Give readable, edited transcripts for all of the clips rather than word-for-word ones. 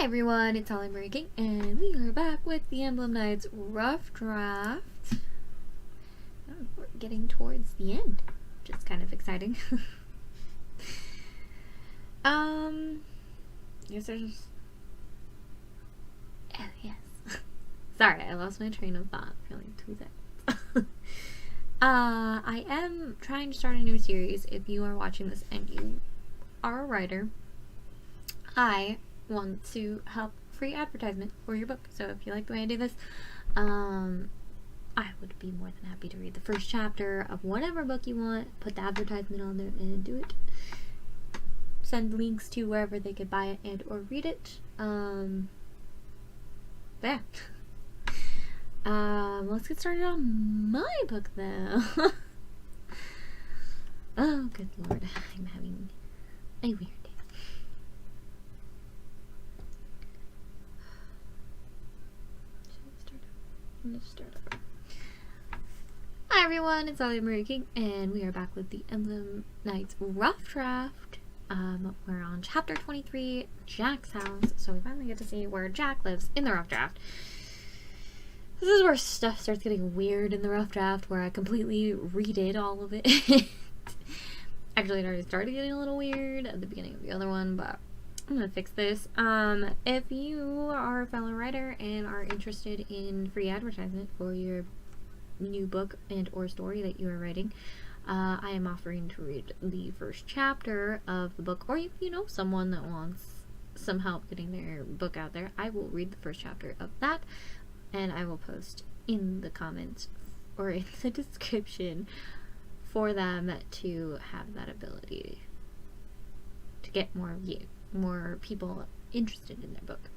Hi everyone, it's Holly Marie King, and we are back with the Emblem Knights rough draft. Oh, we're getting towards the end, which is kind of exciting. Yes, there's... Oh, yes. Sorry, I lost my train of thought for like 2 seconds. I am trying to start a new series. If you are watching this and you are a writer, I want to help free advertisement for your book. So if you like the way I do this, I would be more than happy to read the first chapter of whatever book you want, put the advertisement on there and do it. Send links to wherever they could buy it and or read it. Yeah. Let's get started on my book though. Oh, good lord. I'm having a weird day. Let's start up. Hi everyone, it's Holly Marie King, and we are back with the Emblem Knights rough draft. We're on chapter 23, Jack's house. So we finally get to see where Jack lives in the rough draft. This is where stuff starts getting weird in the rough draft, where I completely redid all of it. Actually, it already started getting a little weird at the beginning of the other one, but I'm gonna fix this. If you are a fellow writer and are interested in free advertisement for your new book and or story that you are writing, I am offering to read the first chapter of the book, or if you know someone that wants some help getting their book out there, I will read the first chapter of that, and I will post in the comments or in the description for them to have that ability to get more people interested in their book.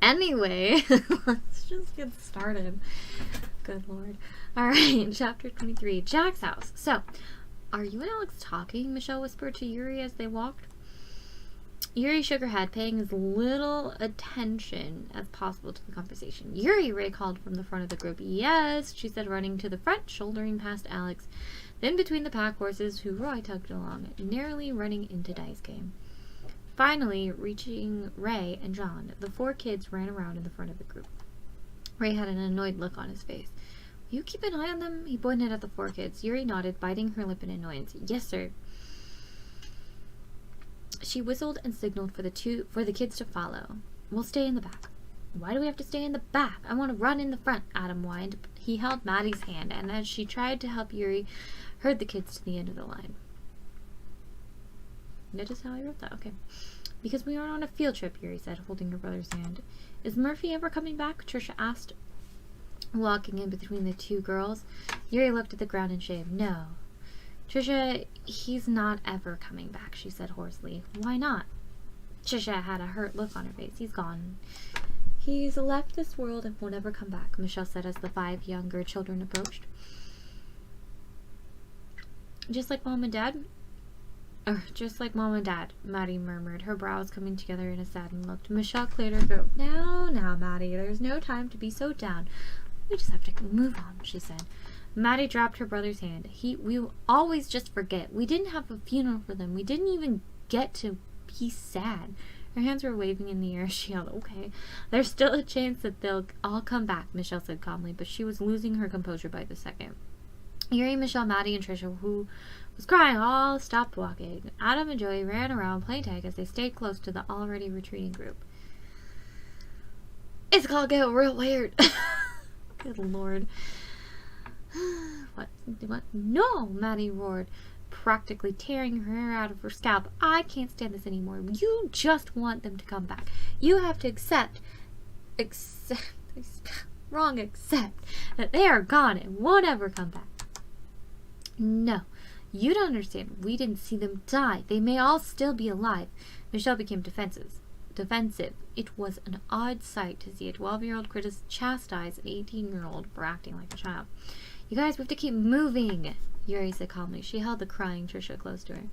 Anyway, let's just get started. Good lord. Alright, chapter 23, Jack's house. So, are you and Alex talking? Michelle whispered to Yuri as they walked. Yuri shook her head, paying as little attention as possible to the conversation. Yuri, Ray called from the front of the group. Yes, she said, running to the front, shouldering past Alex, then between the pack horses who Roy tugged along, narrowly running into Daisuke. Finally, reaching Ray and John, the 4 kids ran around in the front of the group. Ray had an annoyed look on his face. Will you keep an eye on them? He pointed at the 4 kids. Yuri nodded, biting her lip in annoyance. Yes, sir. She whistled and signaled for the kids to follow. We'll stay in the back. Why do we have to stay in the back? I want to run in the front, Adam whined. He held Maddie's hand, and as she tried to help Yuri, herd the kids to the end of the line. Notice how I wrote that? Okay. Because we are on a field trip, Yuri said, holding her brother's hand. Is Murphy ever coming back? Trisha asked, walking in between the 2 girls. Yuri looked at the ground and shaved. No. Trisha, he's not ever coming back, she said hoarsely. Why not? Trisha had a hurt look on her face. He's gone. He's left this world and won't ever come back, Michelle said as the 5 younger children approached. Just like Mom and Dad? Just like Mom and Dad, Maddie murmured, her brows coming together in a saddened look. Michelle cleared her throat. Now, Maddie, there's no time to be so down. We just have to move on, she said. Maddie dropped her brother's hand. We always just forget. We didn't have a funeral for them. We didn't even get to be sad. Her hands were waving in the air. She yelled, okay. There's still a chance that they'll all come back, Michelle said calmly, but she was losing her composure by the second. Yuri, Michelle, Maddie, and Trisha, who was crying, all stopped walking. Adam and Joey ran around playing tag as they stayed close to the already retreating group. It's gonna get real weird. Good lord. What? No, Maddie roared, practically tearing her hair out of her scalp. I can't stand this anymore. You just want them to come back. You have to accept that they are gone and won't ever come back. No, you don't understand. We didn't see them die. They may all still be alive. Michelle became defensive. It was an odd sight to see a 12-year-old chastise an 18-year-old for acting like a child. You guys, we have to keep moving, Yuri said calmly. She held the crying Trisha close to her.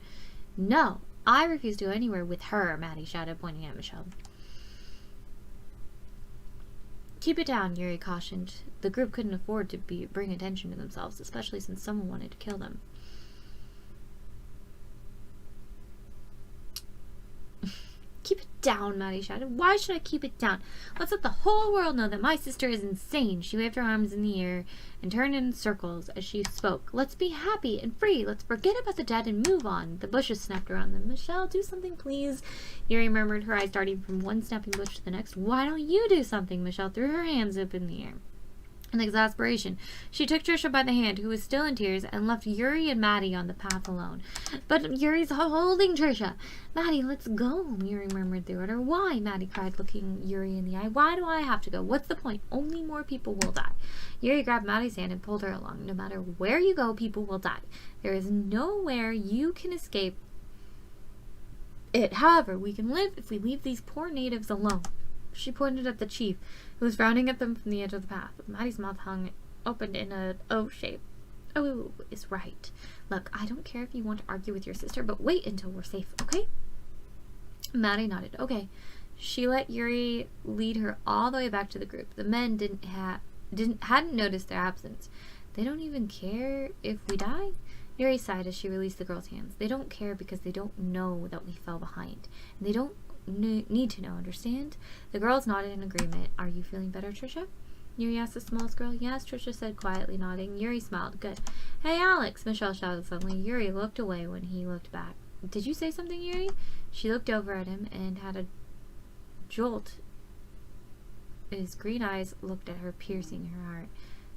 No, I refuse to go anywhere with her, Maddie shouted, pointing at Michelle. Keep it down, Yuri cautioned. The group couldn't afford to bring attention to themselves, especially since someone wanted to kill them. Keep it down, Maddie shouted. Why should I keep it down? Let's let the whole world know that my sister is insane. She waved her arms in the air and turned in circles as she spoke. Let's be happy and free. Let's forget about the dead and move on. The bushes snapped around them. Michelle, do something, please. Yuri murmured, her eyes darting from one snapping bush to the next. Why don't you do something? Michelle threw her hands up in the air. In exasperation, she took Trisha by the hand, who was still in tears, and left Yuri and Maddie on the path alone. But Yuri's holding Trisha. Maddie, let's go, Yuri murmured through her. Why? Maddie cried, looking Yuri in the eye. Why do I have to go? What's the point? Only more people will die. Yuri grabbed Maddie's hand and pulled her along. No matter where you go, people will die. There is nowhere you can escape it. However, we can live if we leave these poor natives alone. She pointed at the chief, who was frowning at them from the edge of the path. Maddie's mouth hung open in an O shape. Oh, is right. Look, I don't care if you want to argue with your sister, but wait until we're safe, okay? Maddie nodded. Okay. She let Yuri lead her all the way back to the group. The men hadn't noticed their absence. They don't even care if we die? Yuri sighed as she released the girl's hands. They don't care because they don't know that we fell behind. And they don't need to know, understand? The girls nodded in agreement. Are you feeling better, Trisha? Yuri asked the smallest girl. Yes, Trisha said quietly, nodding. Yuri smiled. Good. Hey, Alex, Michelle shouted suddenly. Yuri looked away when he looked back. Did you say something, Yuri? She looked over at him and had a jolt. His green eyes looked at her, piercing her heart.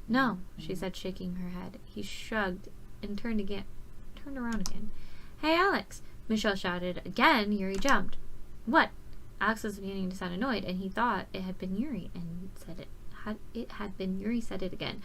No, she said, shaking her head. He shrugged and turned around again. Hey, Alex, Michelle shouted. Again, Yuri jumped. What? Alex was beginning to sound annoyed, and he thought it had been Yuri, and said it had been Yuri said it again.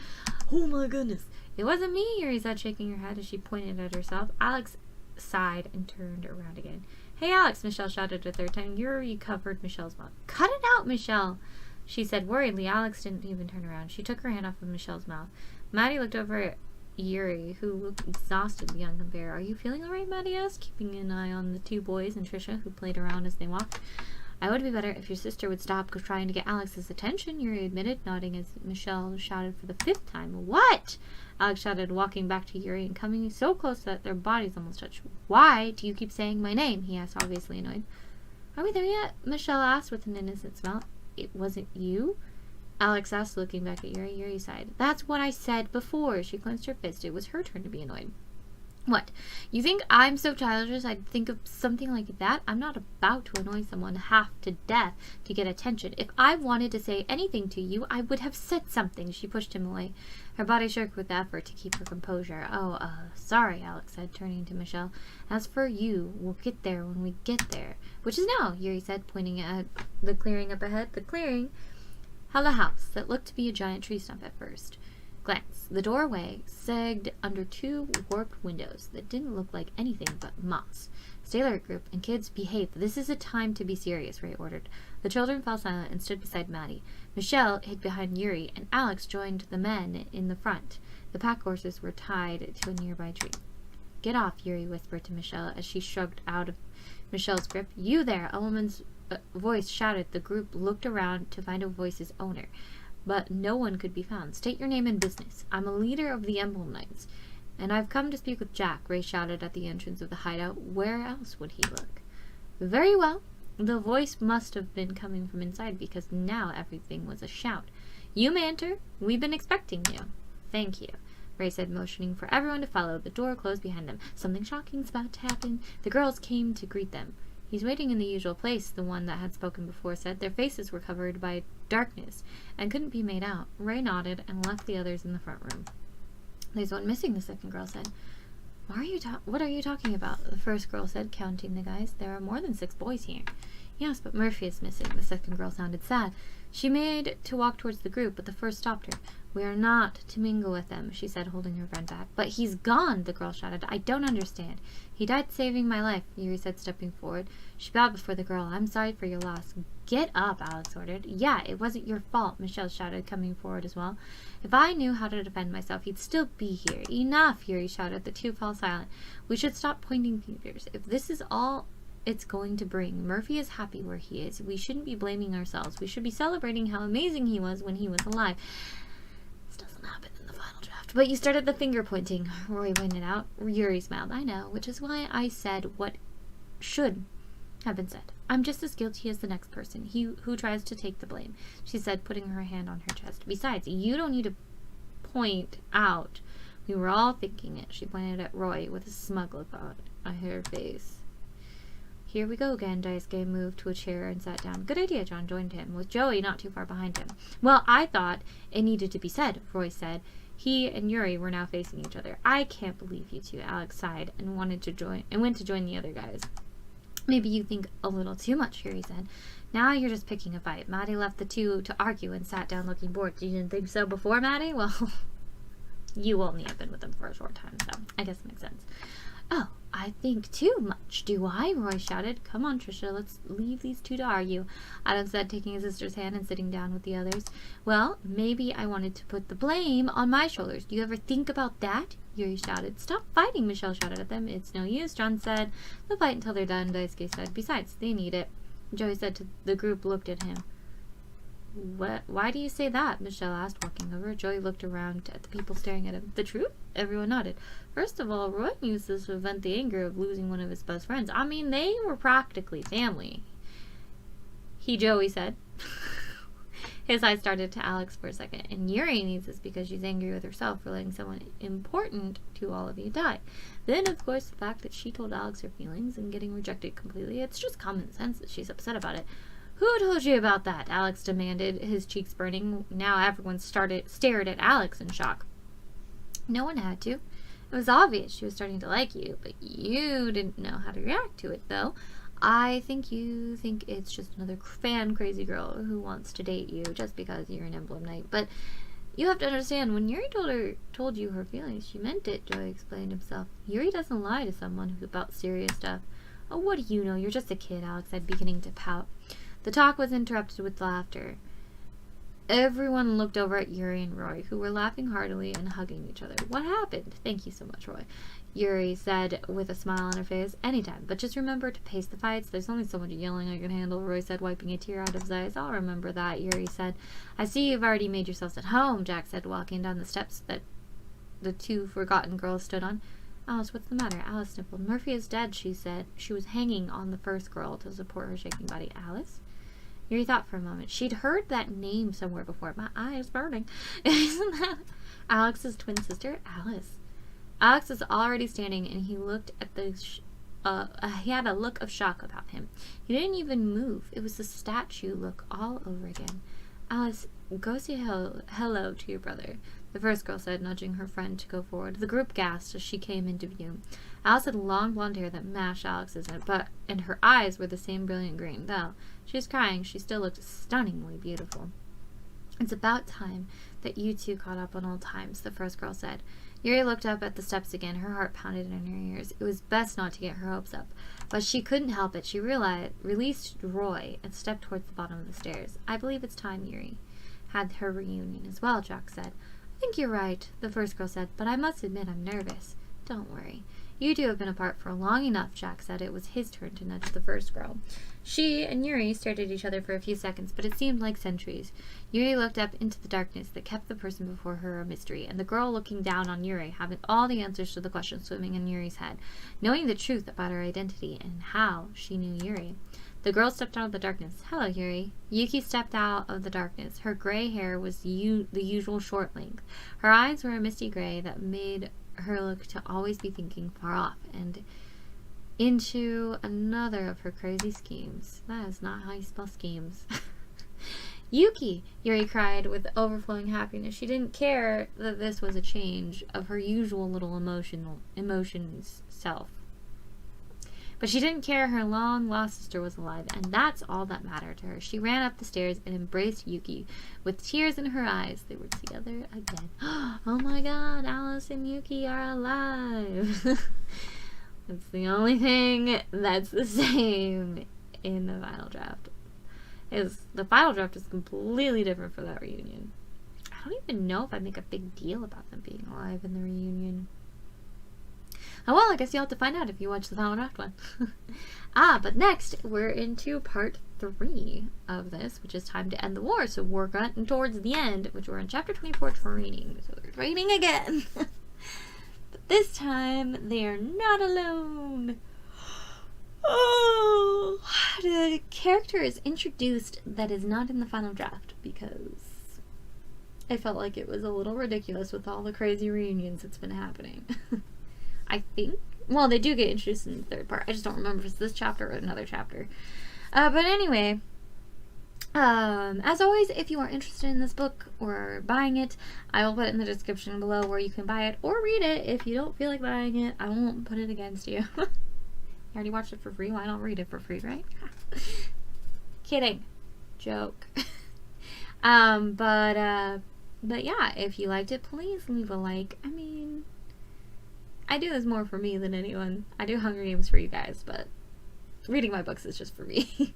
Oh my goodness. It wasn't me, Yuri said, shaking her head as she pointed at herself. Alex sighed and turned around again. Hey, Alex, Michelle shouted a third time. Yuri covered Michelle's mouth. Cut it out, Michelle, she said worriedly. Alex didn't even turn around. She took her hand off of Michelle's mouth. Maddie looked over at Yuri, who looked exhausted beyond compare. Are you feeling all right, Maddie asked, keeping an eye on the two boys and Trisha, who played around as they walked. I would be better if your sister would stop trying to get Alex's attention, Yuri admitted, nodding as Michelle shouted for the 5th time. What? Alex shouted, walking back to Yuri and coming so close that their bodies almost touched. Why do you keep saying my name? He asked, obviously annoyed. Are we there yet? Michelle asked with an innocent smile. It wasn't you? Alex asked, looking back at Yuri. Yuri sighed. That's what I said before. She clenched her fist. It was her turn to be annoyed. What? You think I'm so childish I'd think of something like that? I'm not about to annoy someone half to death to get attention. If I wanted to say anything to you, I would have said something. She pushed him away. Her body shook with the effort to keep her composure. Sorry, Alex said, turning to Michelle. As for you, we'll get there when we get there. Which is now, Yuri said, pointing at the clearing up ahead. The clearing held a house that looked to be a giant tree stump at first glance. The doorway sagged under 2 warped windows that didn't look like anything but moss. Stay alert, group, and kids, behave. This is a time to be serious, Ray ordered. The children fell silent and stood beside Maddie. Michelle hid behind Yuri, and Alex joined the men in the front. The pack horses were tied to a nearby tree. Get off, Yuri whispered to Michelle as she shrugged out of Michelle's grip. You there, a woman's voice shouted. The group looked around to find a voice's owner, but no one could be found. State your name and business. I'm a leader of the Emblem Knights, and I've come to speak with Jack, Ray shouted at the entrance of the hideout. Where else would he look? Very well. The voice must have been coming from inside, because now everything was a shout. You may enter. We've been expecting you. Thank you, Ray said, motioning for everyone to follow. The door closed behind them. Something shocking's about to happen. The girls came to greet them. He's waiting in the usual place, the one that had spoken before said. Their faces were covered by darkness and couldn't be made out. Ray nodded and left the others in the front room. There's one missing, the second girl said. What are you talking about? The first girl said, counting the guys. There are more than 6 boys here. Yes, but Murphy is missing. The second girl sounded sad. She made to walk towards the group, but the first stopped her. We are not to mingle with them, she said, holding her friend back. But he's gone, the girl shouted. I don't understand. He died saving my life, Yuri said, stepping forward. She bowed before the girl. I'm sorry for your loss. Get up, Alex ordered. Yeah, it wasn't your fault, Michelle shouted, coming forward as well. If I knew how to defend myself, he'd still be here. Enough, Yuri shouted. The two fell silent. We should stop pointing fingers. If this is all it's going to bring, Murphy is happy where he is. We shouldn't be blaming ourselves. We should be celebrating how amazing he was when he was alive. This doesn't happen in the final draft. But you started the finger pointing, Roy pointed out. Yuri smiled. I know, which is why I said what should have been said. I'm just as guilty as the next person who tries to take the blame, she said, putting her hand on her chest. Besides, you don't need to point out. We were all thinking it. She pointed at Roy with a smug look on her face. Here we go again. Daisuke moved to a chair and sat down. Good idea, John joined him, with Joey not too far behind him. Well, I thought it needed to be said, Roy said. He and Yuri were now facing each other. I can't believe you two, Alex sighed and went to join the other guys. Maybe you think a little too much, Yuri said. Now you're just picking a fight. Maddie left the two to argue and sat down looking bored. You didn't think so before, Maddie? Well, you only have been with them for a short time, so I guess it makes sense. Oh, I think too much, do I? Roy shouted. Come on, Trisha, let's leave these two to argue, Adam said, taking his sister's hand and sitting down with the others. Well, maybe I wanted to put the blame on my shoulders. Do you ever think about that? Yuri shouted. Stop fighting, Michelle shouted at them. It's no use, John said. They'll fight until they're done, Daisuke said. Besides, they need it. Joey said to the group, looked at him. What? Why do you say that? Michelle asked, walking over. Joey looked around at the people staring at him. The truth? Everyone nodded. First of all, Roy used this to prevent the anger of losing one of his best friends. I mean, they were practically family. Joey said. His eyes started to Alex for a second. And Yuri needs this because she's angry with herself for letting someone important to all of you die. Then, of course, the fact that she told Alex her feelings and getting rejected completely. It's just common sense that she's upset about it. Who told you about that? Alex demanded, his cheeks burning. Now everyone stared at Alex in shock. No one had to. It was obvious she was starting to like you, but you didn't know how to react to it, though. I think you think it's just another fan-crazy girl who wants to date you just because you're an Emblem Knight. But you have to understand, when Yuri told you her feelings, she meant it, Joey explained himself. Yuri doesn't lie to someone about serious stuff. Oh, what do you know? You're just a kid, Alex said, beginning to pout. The talk was interrupted with laughter. Everyone looked over at Yuri and Roy, who were laughing heartily and hugging each other. What happened? Thank you so much, Roy, Yuri said with a smile on her face. Anytime, but just remember to pace the fights. There's only so much yelling I can handle, Roy said, wiping a tear out of his eyes. I'll remember that, Yuri said. I see you've already made yourselves at home, Jack said, walking down the steps that the two forgotten girls stood on. Alice, what's the matter? Alice sniffled. Murphy is dead, she said. She was hanging on the first girl to support her shaking body. Alice? Yuri thought for a moment. She'd heard that name somewhere before. My eye is burning. Isn't that Alex's twin sister? Alice. Alex was already standing, and he looked at the... he had a look of shock about him. He didn't even move. It was the statue look all over again. Alice, go say hello to your brother, the first girl said, nudging her friend to go forward. The group gasped as she came into view. Alice had long blonde hair that matched Alex's, and her eyes were the same brilliant green. Though she was crying, she still looked stunningly beautiful. It's about time that you two caught up on old times, the first girl said. Yuri looked up at the steps again. Her heart pounded in her ears. It was best not to get her hopes up, but she couldn't help it. She released Roy and stepped towards the bottom of the stairs. I believe it's time Yuri had her reunion as well, Jack said. I think you're right, the first girl said, but I must admit I'm nervous. Don't worry. You two have been apart for long enough, Jack said. It was his turn to nudge the first girl. She and Yuri stared at each other for a few seconds, but it seemed like centuries. Yuri looked up into the darkness that kept the person before her a mystery, and the girl looking down on Yuri, having all the answers to the questions swimming in Yuri's head, knowing the truth about her identity and how she knew Yuri. The girl stepped out of the darkness. Hello, Yuri. Yuki stepped out of the darkness. Her gray hair was the usual short length. Her eyes were a misty gray that made her look to always be thinking far off and into another of her crazy schemes. That is not how you spell schemes. Yuki! Yuri cried with overflowing happiness. She didn't care that this was a change of her usual little emotions self. But she didn't care her long-lost sister was alive, and that's all that mattered to her. She ran up the stairs and embraced Yuki. With tears in her eyes, they were together again. Oh my god, Alice and Yuki are alive! That's the only thing that's the same in the final draft. The final draft is completely different for that reunion. I don't even know if I make a big deal about them being alive in the reunion. Oh well, I guess you'll have to find out if you watch the final draft one. But next, we're into part 3 of this, which is time to end the war. So we're getting towards the end, which we're in chapter 24 training. So we're training again. But this time, they are not alone. Oh, the character is introduced that is not in the final draft because I felt like it was a little ridiculous with all the crazy reunions that's been happening. I think. Well, they do get introduced in the third part. I just don't remember if it's this chapter or another chapter. But anyway, as always, if you are interested in this book or buying it, I will put it in the description below where you can buy it or read it. If you don't feel like buying it, I won't put it against you. You already watched it for free. Why not read it for free, right? Kidding. Joke. But yeah, if you liked it, please leave a like. I mean, I do this more for me than anyone. I do Hunger Games for you guys, but reading my books is just for me.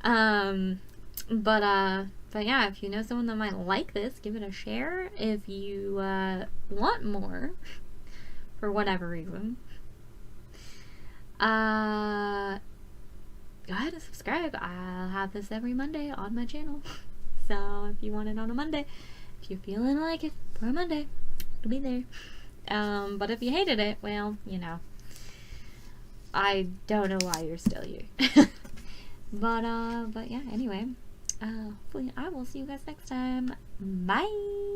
But yeah, if you know someone that might like this, give it a share. If you want more, for whatever reason, go ahead and subscribe. I'll have this every Monday on my channel. So if you want it on a Monday, if you're feeling like it for a Monday, it'll be there. But if you hated it, well, you know, I don't know why you're still here. But yeah, anyway, hopefully I will see you guys next time. Bye!